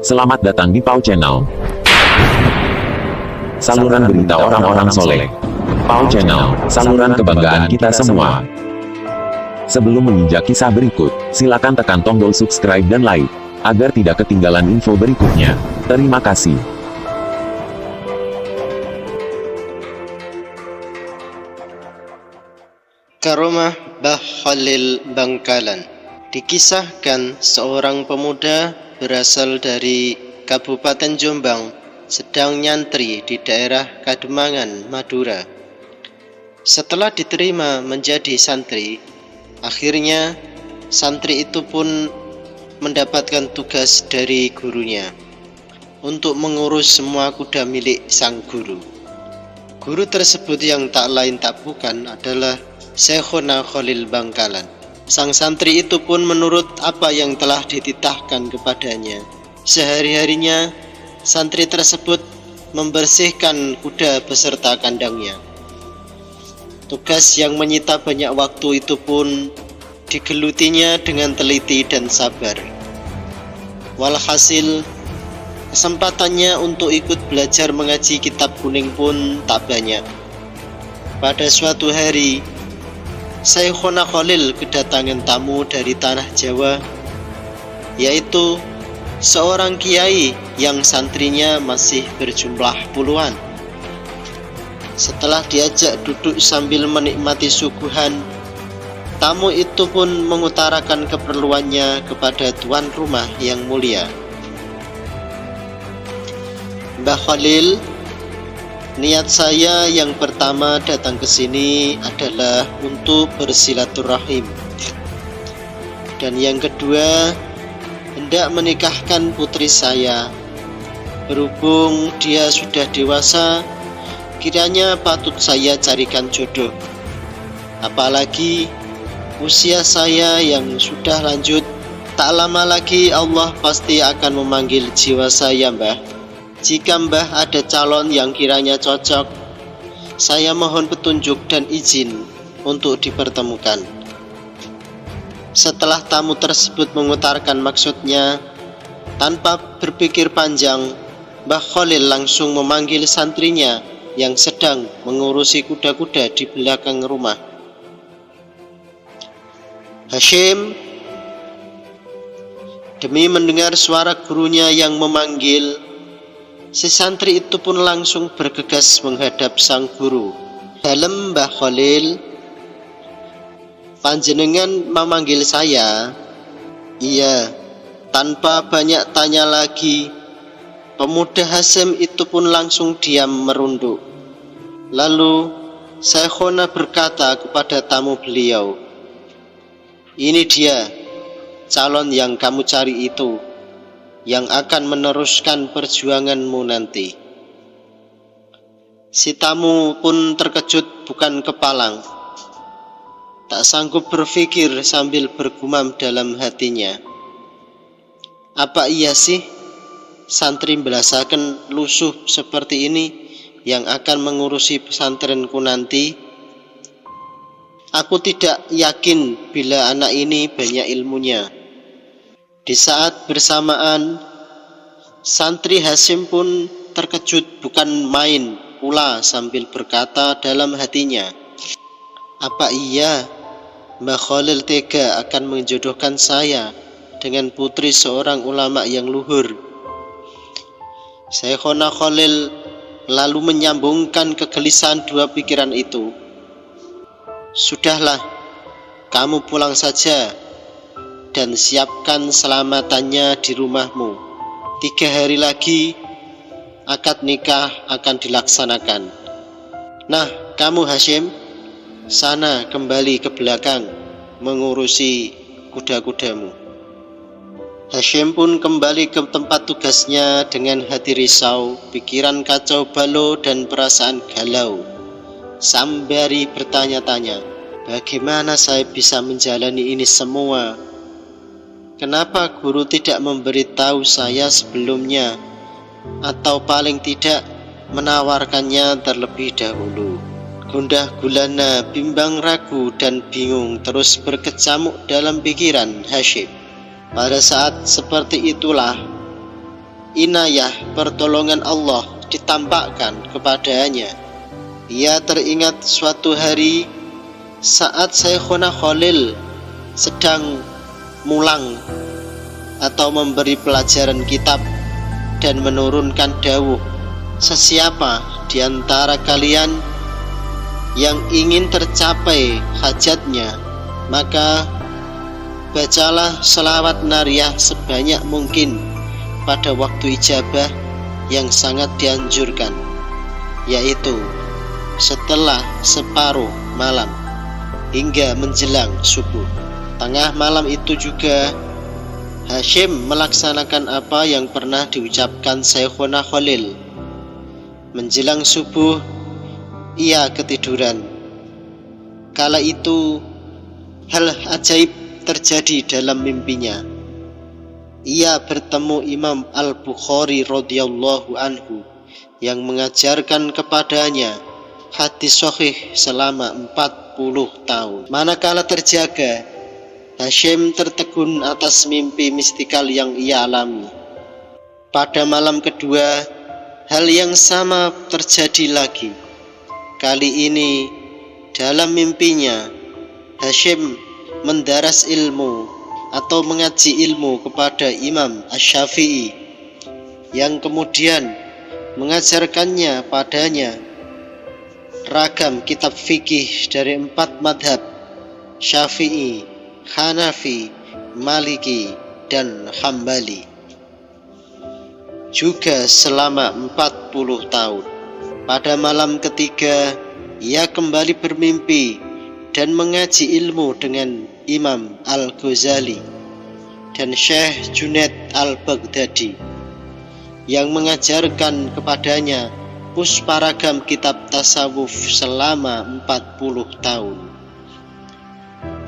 Selamat datang di Pau Channel, saluran berita orang-orang soleh. Pau Channel, saluran kebanggaan kita semua. Sebelum menginjak kisah berikut, silakan tekan tombol subscribe dan like, agar tidak ketinggalan info berikutnya. Terima kasih. Karomah Mbah Khalil Bangkalan. Dikisahkan seorang pemuda berasal dari Kabupaten Jombang sedang nyantri di daerah Kademangan, Madura. Setelah diterima menjadi santri, akhirnya santri itu pun mendapatkan tugas dari gurunya untuk mengurus semua kuda milik sang guru. Guru tersebut yang tak lain tak bukan adalah Syekhona Khalil Bangkalan. Sang santri itu pun menurut apa yang telah dititahkan kepadanya. Sehari-harinya santri tersebut membersihkan kuda beserta kandangnya. Tugas yang menyita banyak waktu itu pun digelutinya dengan teliti dan sabar. Walhasil, kesempatannya untuk ikut belajar mengaji kitab kuning pun tak banyak. Pada suatu hari, Syekhona Khalil kedatangan tamu dari tanah Jawa, yaitu seorang kiai yang santrinya masih berjumlah puluhan. Setelah diajak duduk sambil menikmati suguhan, tamu itu pun mengutarakan keperluannya kepada tuan rumah yang mulia. Mbah Khalil, niat saya yang pertama datang ke sini adalah untuk bersilaturahim. Dan yang kedua, hendak menikahkan putri saya. Berhubung dia sudah dewasa, kiranya patut saya carikan jodoh. Apalagi usia saya yang sudah lanjut, tak lama lagi Allah pasti akan memanggil jiwa saya, Mbah. Jika Mbah ada calon yang kiranya cocok, saya mohon petunjuk dan izin untuk dipertemukan. Setelah tamu tersebut mengutarakan maksudnya, tanpa berpikir panjang, Mbah Khalil langsung memanggil santrinya yang sedang mengurusi kuda-kuda di belakang rumah. Hashim, demi mendengar suara gurunya yang memanggil, si santri itu pun langsung bergegas menghadap sang guru. Dalem Mbah Khalil, panjenengan memanggil saya? Iya. Tanpa banyak tanya lagi, pemuda Hashim itu pun langsung diam merunduk. Lalu Syekhona berkata kepada tamu beliau, "Ini dia calon yang kamu cari itu, yang akan meneruskan perjuanganmu nanti." Si tamu pun terkejut bukan kepalang, tak sanggup berpikir sambil bergumam dalam hatinya, apa iya sih santri belasaken lusuh seperti ini yang akan mengurusi pesantrenku nanti? Aku tidak yakin bila anak ini banyak ilmunya. Di saat bersamaan, santri Hashim pun terkejut bukan main pula sambil berkata dalam hatinya, apa iya Mbah Khalil tega akan menjodohkan saya dengan putri seorang ulama yang luhur? Syekhona Khalil lalu menyambungkan kegelisahan dua pikiran itu. Sudahlah, kamu pulang saja dan siapkan selamatannya di rumahmu. 3 hari lagi akad nikah akan dilaksanakan. Nah, kamu Hashim, sana kembali ke belakang mengurusi kuda-kudamu. Hashim pun kembali ke tempat tugasnya dengan hati risau, pikiran kacau balau dan perasaan galau. Sambari bertanya-tanya, bagaimana saya bisa menjalani ini semua? Kenapa guru tidak memberitahu saya sebelumnya, atau paling tidak menawarkannya terlebih dahulu? Gundah gulana, bimbang ragu dan bingung terus berkecamuk dalam pikiran Hashim. Pada saat seperti itulah inayah pertolongan Allah ditampakkan kepadanya. Ia teringat suatu hari saat Syekhuna Khalil sedang mulang atau memberi pelajaran kitab dan menurunkan dawuh, sesiapa di antara kalian yang ingin tercapai hajatnya, maka bacalah selawat nariyah sebanyak mungkin pada waktu ijabah yang sangat dianjurkan, yaitu setelah separuh malam hingga menjelang subuh. Tengah malam itu juga Hasyim melaksanakan apa yang pernah diucapkan Syekhuna Khalil. Menjelang subuh ia ketiduran. Kala itu hal ajaib terjadi dalam mimpinya. Ia bertemu Imam Al-Bukhari radhiyallahu anhu yang mengajarkan kepadanya hadis sahih selama 40 tahun. Manakala terjaga, Hasyim tertegun atas mimpi mistikal yang ia alami. Pada malam kedua, hal yang sama terjadi lagi. Kali ini dalam mimpinya Hasyim mendaras ilmu atau mengaji ilmu kepada Imam Asy-Syafi'i yang kemudian mengajarkannya padanya ragam kitab fikih dari 4 madhab, Syafi'i, Hanafi, Maliki, dan Hambali, juga selama 40 tahun. Pada malam ketiga ia kembali bermimpi dan mengaji ilmu dengan Imam Al-Ghazali dan Syekh Junaid Al-Baghdadi yang mengajarkan kepadanya pusparagam kitab tasawuf selama 40 tahun.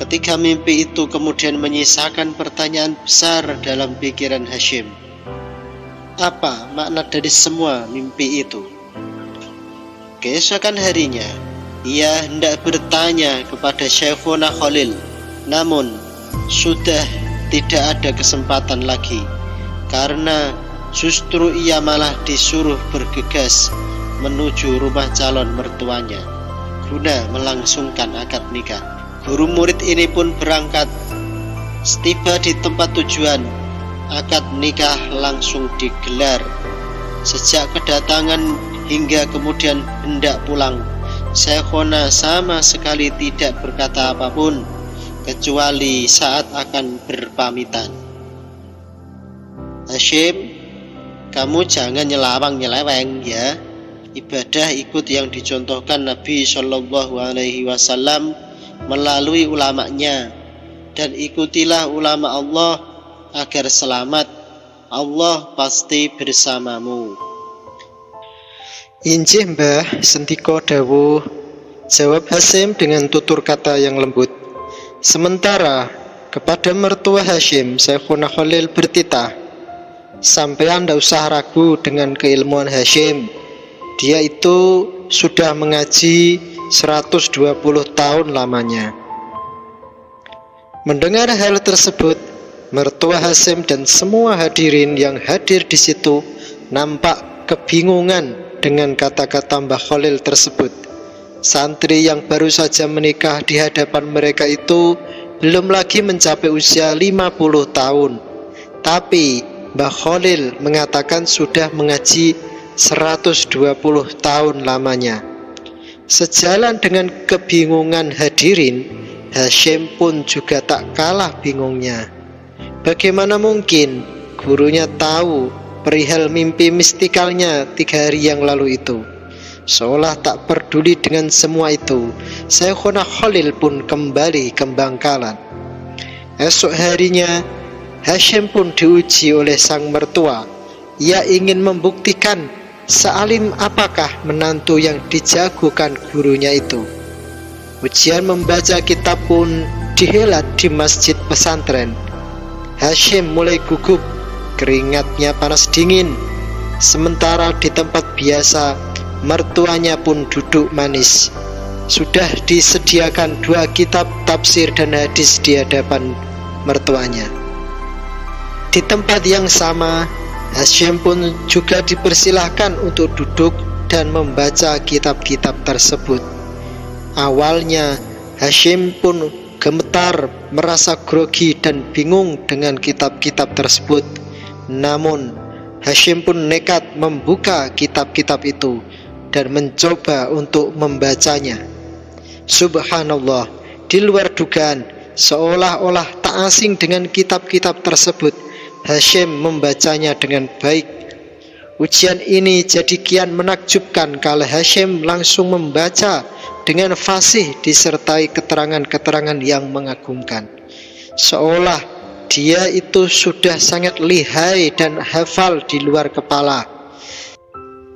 Ketika mimpi itu kemudian menyisakan pertanyaan besar dalam pikiran Hasyim. Apa makna dari semua mimpi itu? Keesokan harinya ia hendak bertanya kepada Syekhuna Khalil, namun sudah tidak ada kesempatan lagi, karena justru ia malah disuruh bergegas menuju rumah calon mertuanya guna melangsungkan akad nikah. Guru murid ini pun berangkat. Setiba di tempat tujuan, akad nikah langsung digelar. Sejak kedatangan hingga kemudian hendak pulang, Syekhuna sama sekali tidak berkata apapun kecuali saat akan berpamitan. Hasyim, kamu jangan nyelawang-nyeleweng ya. Ibadah ikut yang dicontohkan Nabi Shallallahu Alaihi Wasallam melalui ulamanya, dan ikutilah ulama Allah agar selamat. Allah pasti bersamamu. Injih Mbah, sendika dawuh, jawab Hasyim dengan tutur kata yang lembut. Sementara kepada mertua Hasyim, Syekhuna Khalil bertitah, sampean ndak usah ragu dengan keilmuan Hasyim. Dia itu sudah mengaji 120 tahun lamanya. Mendengar hal tersebut, mertua Hasyim dan semua hadirin yang hadir di situ nampak kebingungan dengan kata-kata Mbah Khalil tersebut. Santri yang baru saja menikah di hadapan mereka itu belum lagi mencapai usia 50 tahun, tapi Mbah Khalil mengatakan sudah mengaji 120 tahun lamanya. Sejalan dengan kebingungan hadirin, Hasyim pun juga tak kalah bingungnya. Bagaimana mungkin gurunya tahu perihal mimpi mistikalnya 3 hari yang lalu itu? Seolah tak peduli dengan semua itu, Syekhuna Khalil pun kembali ke Bangkalan. Esok harinya Hasyim pun diuji oleh sang mertua. Ia ingin membuktikan sealim apakah menantu yang dijagokan gurunya itu. Ujian membaca kitab pun dihelat di masjid pesantren. Hasyim mulai gugup, keringatnya panas dingin. Sementara di tempat biasa, mertuanya pun duduk manis. Sudah disediakan 2 kitab tafsir dan hadis di hadapan mertuanya. Di tempat yang sama, Hasyim pun juga dipersilahkan untuk duduk dan membaca kitab-kitab tersebut. Awalnya Hasyim pun gemetar, merasa grogi dan bingung dengan kitab-kitab tersebut. Namun Hasyim pun nekat membuka kitab-kitab itu dan mencoba untuk membacanya. Subhanallah, di luar dugaan, seolah-olah tak asing dengan kitab-kitab tersebut, Hasyim membacanya dengan baik. Ujian ini jadi kian menakjubkan kala Hasyim langsung membaca dengan fasih disertai keterangan-keterangan yang mengagumkan, seolah dia itu sudah sangat lihai dan hafal di luar kepala,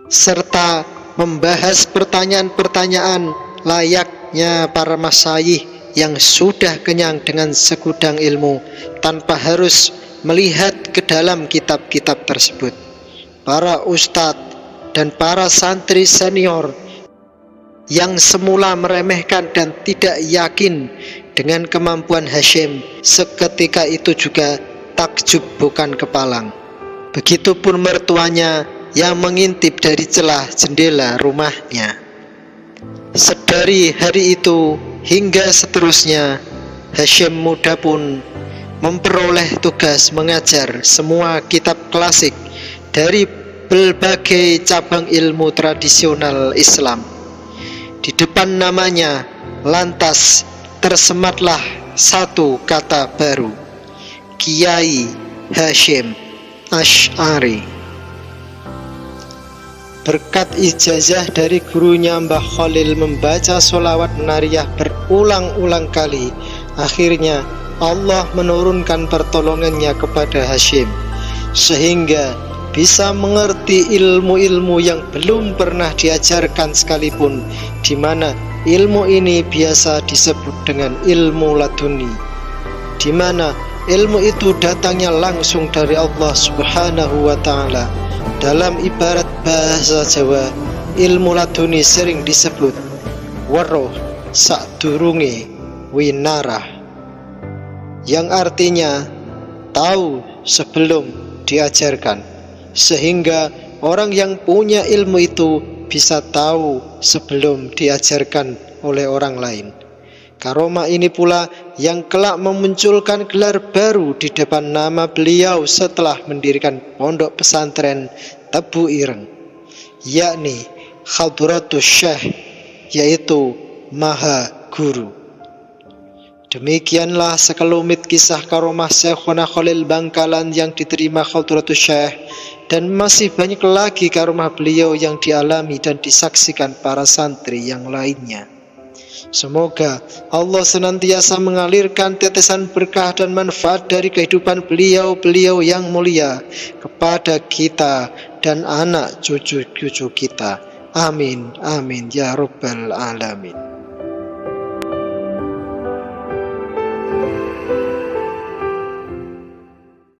serta membahas pertanyaan-pertanyaan layaknya para masyayikh yang sudah kenyang dengan segudang ilmu tanpa harus melihat ke dalam kitab-kitab tersebut. Para ustadz dan para santri senior yang semula meremehkan dan tidak yakin dengan kemampuan Hasyim, seketika itu juga takjub bukan kepalang. Begitupun mertuanya yang mengintip dari celah jendela rumahnya. Sedari hari itu hingga seterusnya, Hasyim muda pun memperoleh tugas mengajar semua kitab klasik dari berbagai cabang ilmu tradisional Islam. Di depan namanya lantas tersematlah satu kata baru, Kiai Hasyim Asy'ari. Berkat ijazah dari gurunya Mbah Khalil membaca sholawat nariyah berulang-ulang kali, akhirnya Allah menurunkan pertolongannya kepada Hasyim, sehingga bisa mengerti ilmu-ilmu yang belum pernah diajarkan sekalipun, di mana ilmu ini biasa disebut dengan ilmu laduni, di mana ilmu itu datangnya langsung dari Allah Subhanahu wa ta'ala. Dalam ibarat bahasa Jawa, ilmu laduni sering disebut weruh sadurunge winarah, yang artinya tahu sebelum diajarkan. Sehingga orang yang punya ilmu itu bisa tahu sebelum diajarkan oleh orang lain. Karomah ini pula yang kelak memunculkan gelar baru di depan nama beliau setelah mendirikan pondok pesantren Tebu Ireng, yakni Hadratus Syekh, yaitu Maha Guru. Demikianlah sekelumit kisah karomah Syekhuna Khalil Bangkalan yang diterima Hadratus Syekh, dan masih banyak lagi karomah beliau yang dialami dan disaksikan para santri yang lainnya. Semoga Allah senantiasa mengalirkan tetesan berkah dan manfaat dari kehidupan beliau-beliau yang mulia kepada kita dan anak cucu-cucu kita. Amin, amin, ya Rabbal Alamin.